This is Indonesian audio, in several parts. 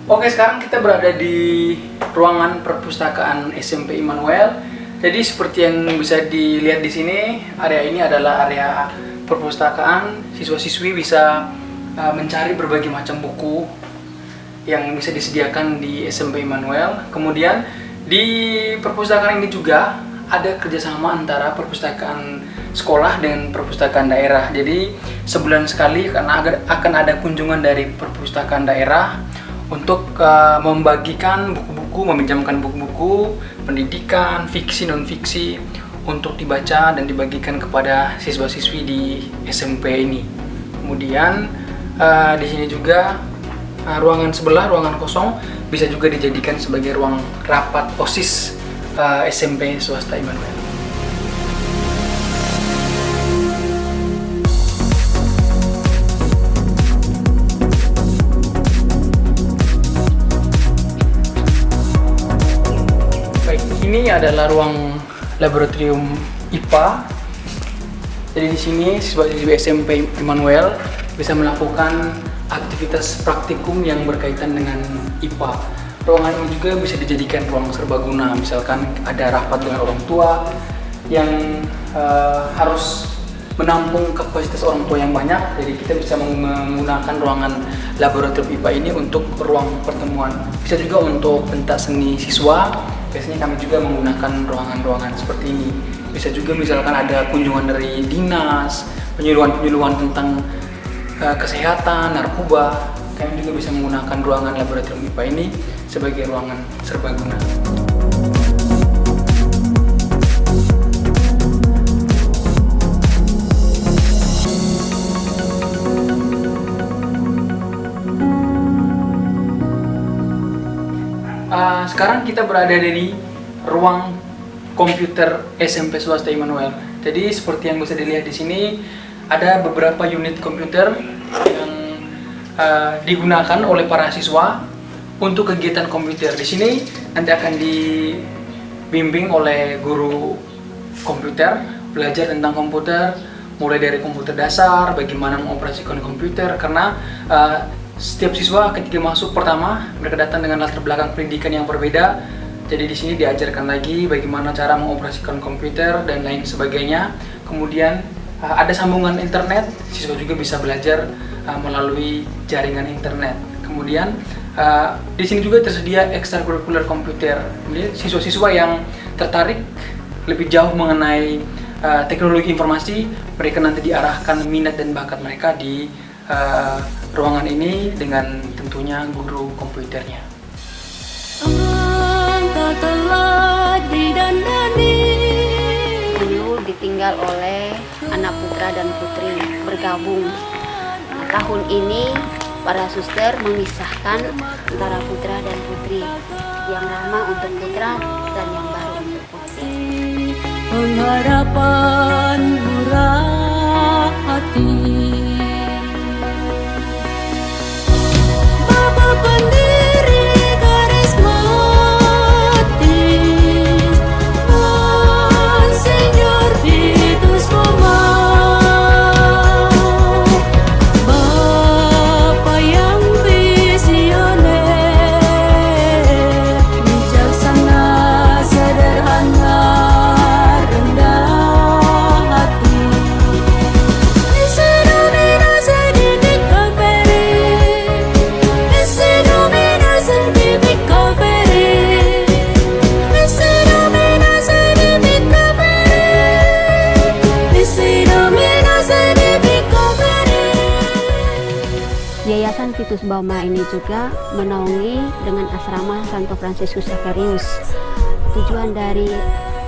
Oke, sekarang kita berada di ruangan perpustakaan SMP Immanuel. Jadi seperti yang bisa dilihat di sini, area ini adalah area perpustakaan. Siswa-siswi bisa mencari berbagai macam buku yang bisa disediakan di SMP Immanuel. Kemudian di perpustakaan ini juga ada kerjasama antara perpustakaan sekolah dengan perpustakaan daerah. Jadi sebulan sekali karena akan ada kunjungan dari perpustakaan daerah untuk membagikan buku-buku, meminjamkan buku-buku pendidikan, fiksi, non-fiksi untuk dibaca dan dibagikan kepada siswa-siswi di SMP ini. Kemudian di sini juga ruangan sebelah, ruangan kosong, bisa juga dijadikan sebagai ruang rapat OSIS SMP swasta Immanuel. Ini adalah ruang laboratorium IPA. Jadi di sini siswa-siswi SMP Immanuel bisa melakukan aktivitas praktikum yang berkaitan dengan IPA. Ruangan ini juga bisa dijadikan ruang serbaguna. Misalkan ada rapat dengan orang tua yang harus menampung kapasitas orang tua yang banyak. Jadi kita bisa menggunakan ruangan laboratorium IPA ini untuk ruang pertemuan. Bisa juga untuk pentas seni siswa. Biasanya kami juga menggunakan ruangan-ruangan seperti ini. Bisa juga misalkan ada kunjungan dari dinas, penyuluhan-penyuluhan tentang kesehatan, narkoba. Kami juga bisa menggunakan ruangan laboratorium IPA ini sebagai ruangan serbaguna. Sekarang kita berada di ruang komputer SMP swasta Immanuel. Jadi seperti yang bisa dilihat di sini ada beberapa unit komputer yang digunakan oleh para siswa untuk kegiatan komputer. Di sini nanti akan dibimbing oleh guru komputer, belajar tentang komputer, mulai dari komputer dasar, bagaimana mengoperasikan komputer, karena setiap siswa ketika masuk pertama mereka datang dengan latar belakang pendidikan yang berbeda. Jadi di sini diajarkan lagi bagaimana cara mengoperasikan komputer dan lain sebagainya. Kemudian ada sambungan internet, siswa juga bisa belajar melalui jaringan internet. Kemudian di sini juga tersedia ekstrakurikuler komputer. Kemudian siswa-siswa yang tertarik lebih jauh mengenai teknologi informasi, mereka nanti diarahkan minat dan bakat mereka di ruangan ini dengan tentunya guru komputernya. Dulu ditinggal oleh anak putra dan putri bergabung. Nah, tahun ini para suster memisahkan antara putra dan putri, yang lama untuk putra dan yang baru untuk putri. Pengharapan murah hati. Pendiri karismatik Monsinyur Titus Boma, Bapa yang visioner, bijaksana, sederhana, rendah hati. Yayasan Titus Boma ini juga menaungi dengan asrama Santo Fransiskus Xaverius. Tujuan dari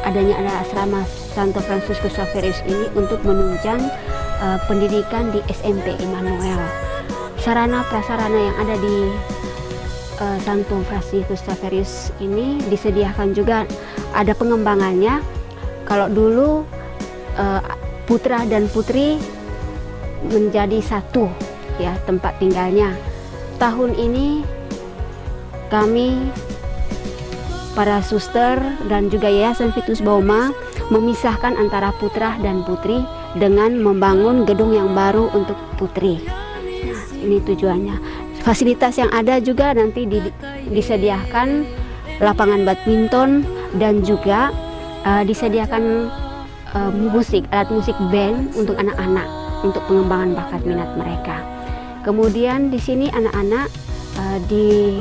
adanya asrama Santo Fransiskus Xaverius ini untuk menunjang pendidikan di SMP Immanuel. Sarana prasarana yang ada di Santo Fransiskus Xaverius ini disediakan juga, ada pengembangannya. Kalau dulu putra dan putri menjadi satu ya tempat tinggalnya. Tahun ini kami para suster dan juga Yayasan Titus Boma memisahkan antara putra dan putri dengan membangun gedung yang baru untuk putri. Nah, ini tujuannya. fasilitas yang ada juga nanti disediakan lapangan badminton dan juga disediakan alat musik band untuk anak-anak untuk pengembangan bakat minat mereka. Kemudian di sini anak-anak dituntut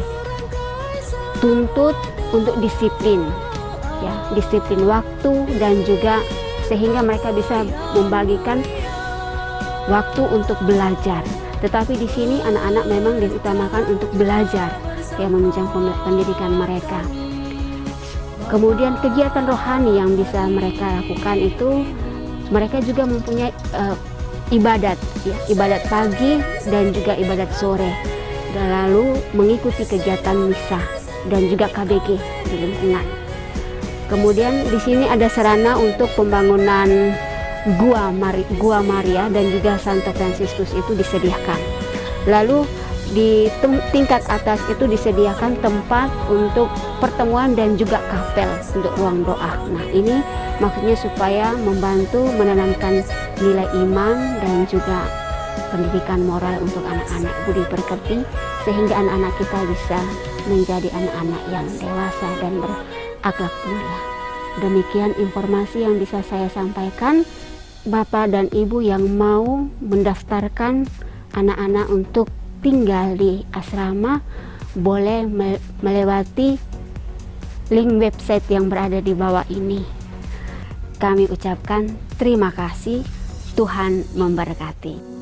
untuk disiplin, ya, disiplin waktu dan juga sehingga mereka bisa membagikan waktu untuk belajar. Tetapi di sini anak-anak memang diutamakan untuk belajar, ya, menunjang pendidikan mereka. Kemudian kegiatan rohani yang bisa mereka lakukan itu mereka juga mempunyai ibadat, ya, ibadat pagi dan juga ibadat sore. Dan lalu mengikuti kegiatan misa dan juga KBG di lingkungan. Kemudian di sini ada sarana untuk pembangunan Gua Maria dan juga Santo Fransiskus itu disediakan. Lalu di tingkat atas itu disediakan tempat untuk pertemuan dan juga kapel untuk ruang doa. Nah, ini maksudnya supaya membantu menanamkan nilai iman dan juga pendidikan moral untuk anak-anak budi pekerti, sehingga anak-anak kita bisa menjadi anak-anak yang dewasa dan berakhlak mulia. Demikian informasi yang bisa saya sampaikan. Bapak dan Ibu yang mau mendaftarkan anak-anak untuk tinggal di asrama boleh melewati link website yang berada di bawah ini. Kami ucapkan terima kasih. Tuhan memberkati.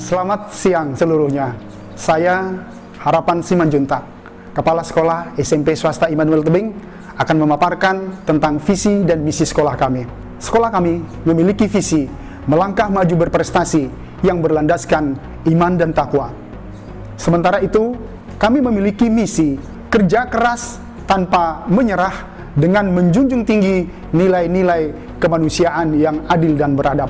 Selamat siang seluruhnya. Saya Harapan Simanjuntak, Kepala Sekolah SMP Swasta Immanuel Tebing, akan memaparkan tentang visi dan misi sekolah kami. Sekolah kami memiliki visi melangkah maju berprestasi yang berlandaskan iman dan takwa. Sementara itu, kami memiliki misi kerja keras tanpa menyerah dengan menjunjung tinggi nilai-nilai kemanusiaan yang adil dan beradab.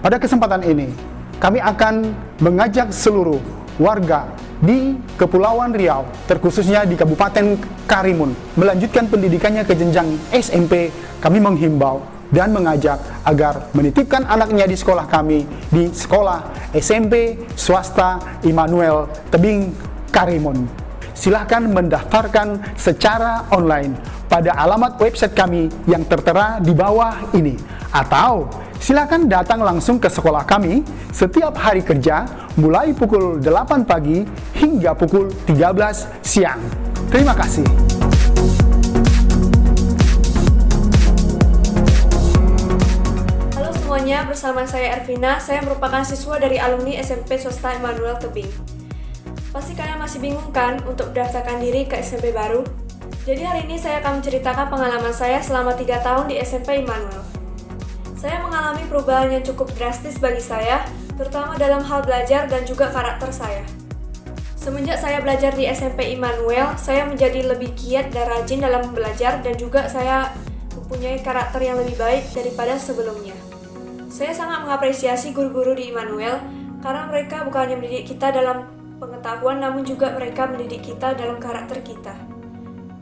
Pada kesempatan ini, kami akan mengajak seluruh warga di Kepulauan Riau, terkhususnya di Kabupaten Karimun, melanjutkan pendidikannya ke jenjang SMP. Kami menghimbau dan mengajak agar menitipkan anaknya di sekolah kami, di sekolah SMP Swasta Immanuel Tebing Karimun. Silahkan mendaftarkan secara online pada alamat website kami yang tertera di bawah ini, atau silakan datang langsung ke sekolah kami setiap hari kerja mulai pukul 8 pagi hingga pukul 13 siang. Terima kasih. Halo semuanya, bersama saya Ervina. Saya merupakan siswa dari alumni SMP Swasta Immanuel Tebing. Pasti kalian masih bingung kan untuk mendaftarkan diri ke SMP baru? Jadi hari ini saya akan menceritakan pengalaman saya selama 3 tahun di SMP Immanuel. Saya mengalami perubahan yang cukup drastis bagi saya, terutama dalam hal belajar dan juga karakter saya. Semenjak saya belajar di SMP Immanuel, saya menjadi lebih giat dan rajin dalam belajar dan juga saya mempunyai karakter yang lebih baik daripada sebelumnya. Saya sangat mengapresiasi guru-guru di Immanuel karena mereka bukan hanya mendidik kita dalam pengetahuan, namun juga mereka mendidik kita dalam karakter kita.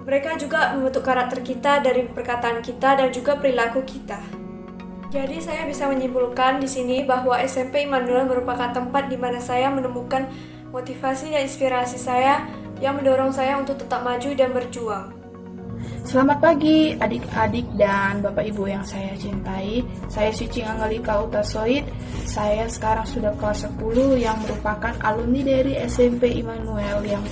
Mereka juga membentuk karakter kita dari perkataan kita dan juga perilaku kita. Jadi saya bisa menyimpulkan di sini bahwa SMP Immanuel merupakan tempat di mana saya menemukan motivasi dan inspirasi saya yang mendorong saya untuk tetap maju dan berjuang. Selamat pagi adik-adik dan bapak ibu yang saya cintai. Saya Suci Anggelika Utasoid. Saya sekarang sudah kelas 10 yang merupakan alumni dari SMP Immanuel yang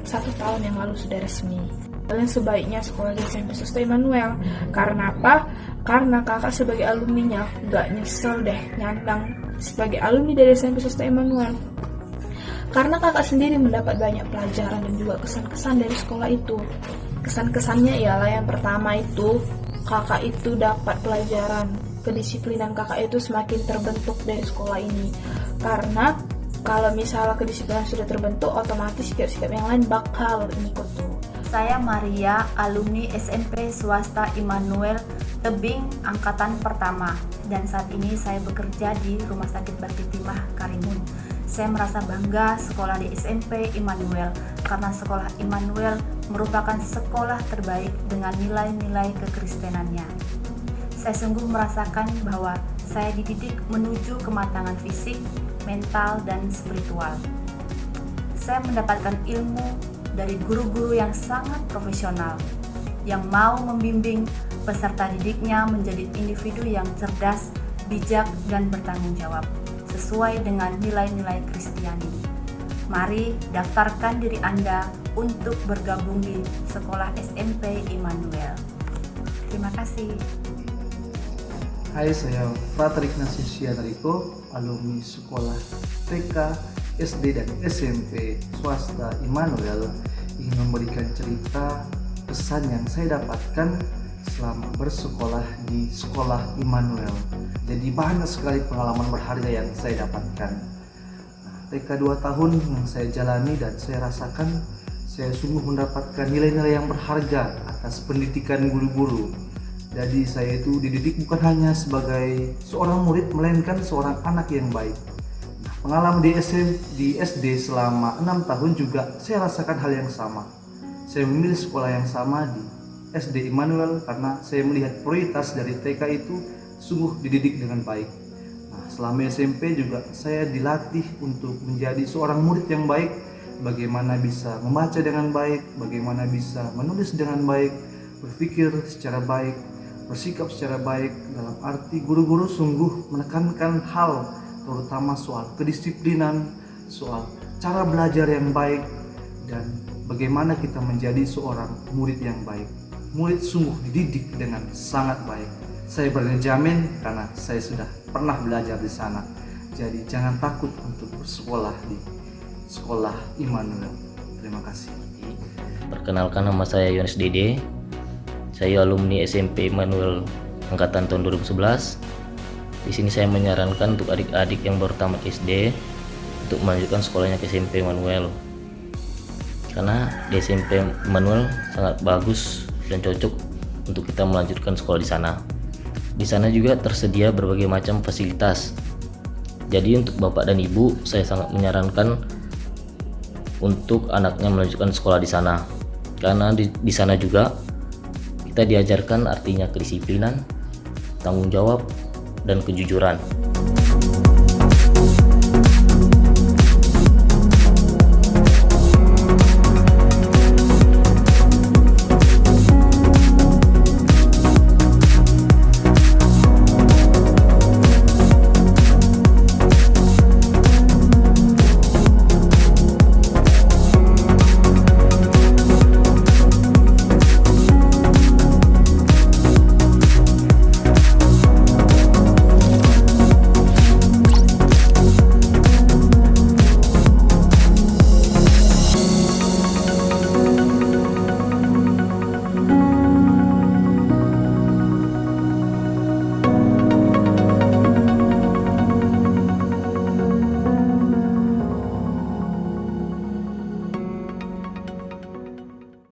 1 tahun yang lalu sudah resmi. Kalian sebaiknya sekolah di SMP Swasta Immanuel. Karena apa? Karena kakak sebagai alumninya gak nyesel deh nyandang sebagai alumni dari SMP Swasta Immanuel. Karena kakak sendiri mendapat banyak pelajaran dan juga kesan-kesan dari sekolah itu. Kesan-kesannya ialah yang pertama itu, kakak itu dapat pelajaran. Kedisiplinan kakak itu semakin terbentuk dari sekolah ini. Karena kalau misalnya kedisiplinan sudah terbentuk, otomatis sikap-sikap yang lain bakal ngikut tuh. Saya Maria, alumni SMP Swasta Immanuel Tebing Angkatan Pertama. dan saat ini saya bekerja di Rumah Sakit Bakti Timah Karimun. Saya merasa bangga sekolah di SMP Immanuel karena sekolah Immanuel merupakan sekolah terbaik dengan nilai-nilai kekristenannya. Saya sungguh merasakan bahwa saya dididik menuju kematangan fisik, mental, dan spiritual. Saya mendapatkan ilmu dari guru-guru yang sangat profesional, yang mau membimbing peserta didiknya menjadi individu yang cerdas, bijak, dan bertanggung jawab, sesuai dengan nilai-nilai Kristiani. Mari daftarkan diri Anda untuk bergabung di Sekolah SMP Immanuel. Terima kasih. Hai, saya Frater Ignatius Yanariko, alumni Sekolah TK, SD, dan SMP Swasta Immanuel, ingin memberikan cerita pesan yang saya dapatkan selama bersekolah di Sekolah Immanuel. Jadi banyak sekali pengalaman berharga yang saya dapatkan. TK 2 tahun yang saya jalani dan saya rasakan, saya sungguh mendapatkan nilai-nilai yang berharga atas pendidikan guru-guru. Jadi saya itu dididik bukan hanya sebagai seorang murid, melainkan seorang anak yang baik. Pengalaman di SD selama 6 tahun juga saya rasakan hal yang sama. Saya memilih sekolah yang sama di SD Immanuel karena saya melihat prioritas dari TK itu sungguh dididik dengan baik. Selama SMP juga saya dilatih untuk menjadi seorang murid yang baik, bagaimana bisa membaca dengan baik, bagaimana bisa menulis dengan baik, berpikir secara baik, bersikap secara baik. Dalam arti guru-guru sungguh menekankan hal terutama soal kedisiplinan, soal cara belajar yang baik, dan bagaimana kita menjadi seorang murid yang baik. Murid sungguh dididik dengan sangat baik. Saya berani jamin karena saya sudah pernah belajar di sana. Jadi jangan takut untuk bersekolah di Sekolah Immanuel. Terima kasih. Perkenalkan, nama saya Yohanes Dede. Saya alumni SMP Immanuel angkatan tahun 2011. Di sini saya menyarankan untuk adik-adik yang baru tamat SD untuk melanjutkan sekolahnya ke SMP Immanuel. Karena di SMP Immanuel sangat bagus dan cocok untuk kita melanjutkan sekolah di sana. Di sana juga tersedia berbagai macam fasilitas. Jadi untuk Bapak dan Ibu, saya sangat menyarankan untuk anaknya melanjutkan sekolah di sana. Karena di sana juga kita diajarkan artinya kedisiplinan, tanggung jawab, dan kejujuran.